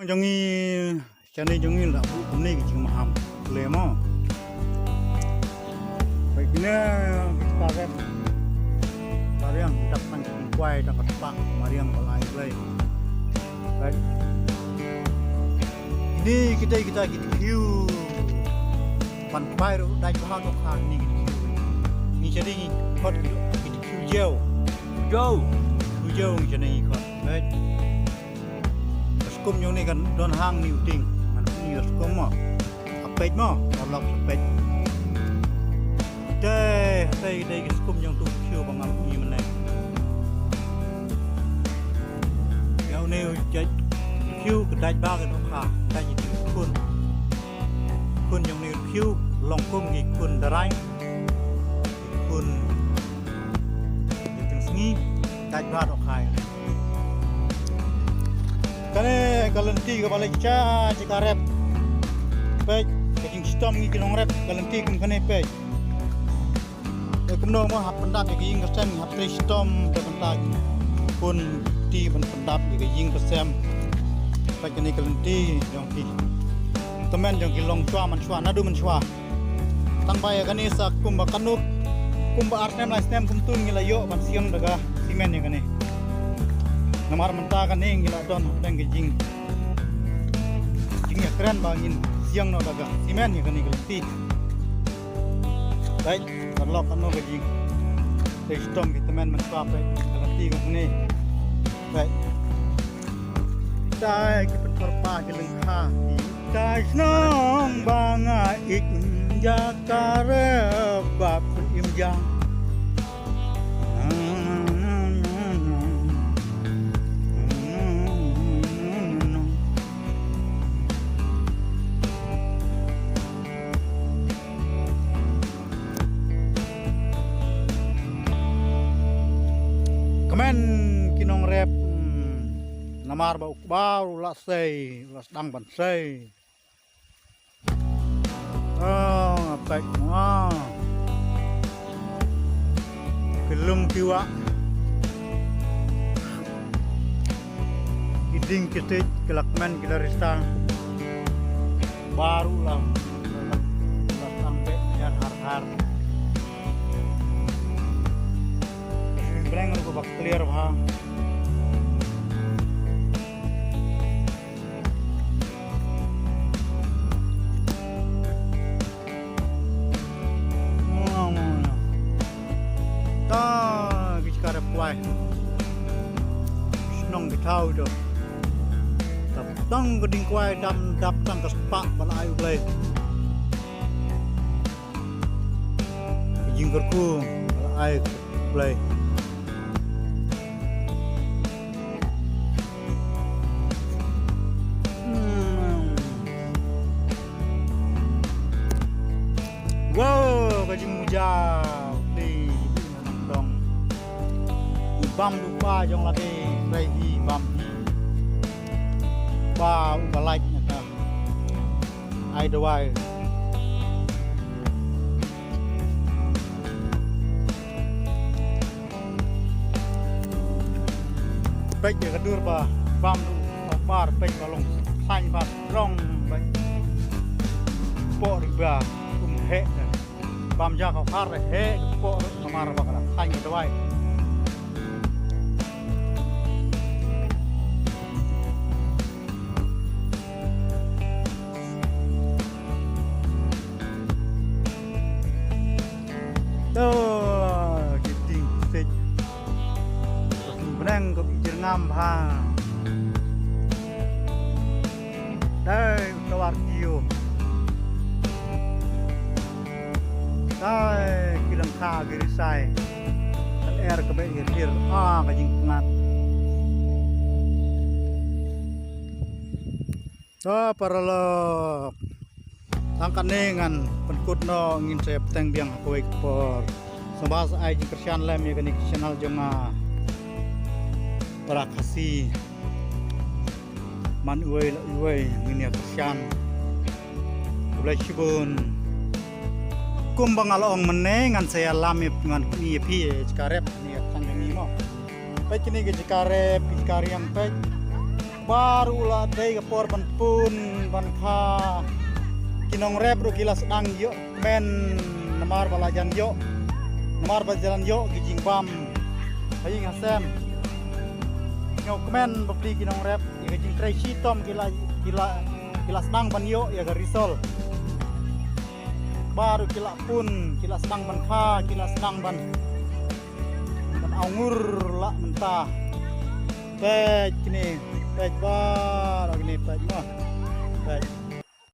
jongi chane jongi la bu kumne ki jing maham le mo baik ini kita kan mariang datang kuai dan kepak mariang balai play baik ini kita kiu pan pai ro dai bahan no khang ni ni jadi kot kita kiu jauh jadi kot baik kum yang ni kan don hang ni uting man ni kum mo apet mo lok apet dai kum yang tu chiu bang am ni man yang ni jai chiu kedai ba kan kha dai ji kun yang ni chiu long kum ni kun darai kun yang sengi dai ba dok khai kane kalenti ke balai cha jika rep pej keting stom ni kinong rep kalenti kum kane pej kemno mo hap pendap ke ying kesem hap tre stom ke pendap pun ti pendap ke ying kesem pej kane kalenti jong ti temen jong ki long chwa man chwa nadu man chwa tang bai kane sak kum bakanuk kum ba artem la stem kum tun ngilayo ban siam daga simen ni kane namar mentakan ning gila don dan jing ya keren bangin siang no daga simen ya kan igelti baik kalau kanu jing sistem kita men mencapai igelti kan ni baik dai kita terpa gelengka dai nong banga ik jakare bab imjang Kemen kinong rep namar bau lasei las dang ban sei apek kelum kiwa iding kisit kelakmen kilarista baru lah sampai yang har breng ko bak clear bha ta kichkare puai snong bitau do tap tang geding kuai dam dap tang kespak balai ulai jinggerku balai ulai wow kajing mujau di dong bam lupa jong lagi rehi bam ba balai nyata ai dawai baik ya kedur ba bam bar baik balong sai ba rong baik po riba he bam ja kau har he po nomar bakala hai dawai to kiting sej benang ko pikir ngam ha dai kawar kiu dai kilang kha gerisai dan air ke bae hir kajing ngat to paralok tangkan nengan penkut no ngin saya peteng biang kowe por sebas ai jing kersian lem ya kan channel jonga para kasih man uwe ngin ya kersian boleh sibun kumbang along menengan saya lamip dengan ni pi sekarep ni kan ni mo pe kini ke sekarep yang pe baru lah day kapor ban pun ban kha kinong rep ru kila sedang yo men namar balajan yo namar bajalan yo kijing bam haying hasem nyok men bapli kinong rep ya kijing trai sitom kila sedang ban yo ya garisol baru kila pun kila sedang ban kha kila sedang ban aungur lah mentah pej kini pej bar kini pej mah pej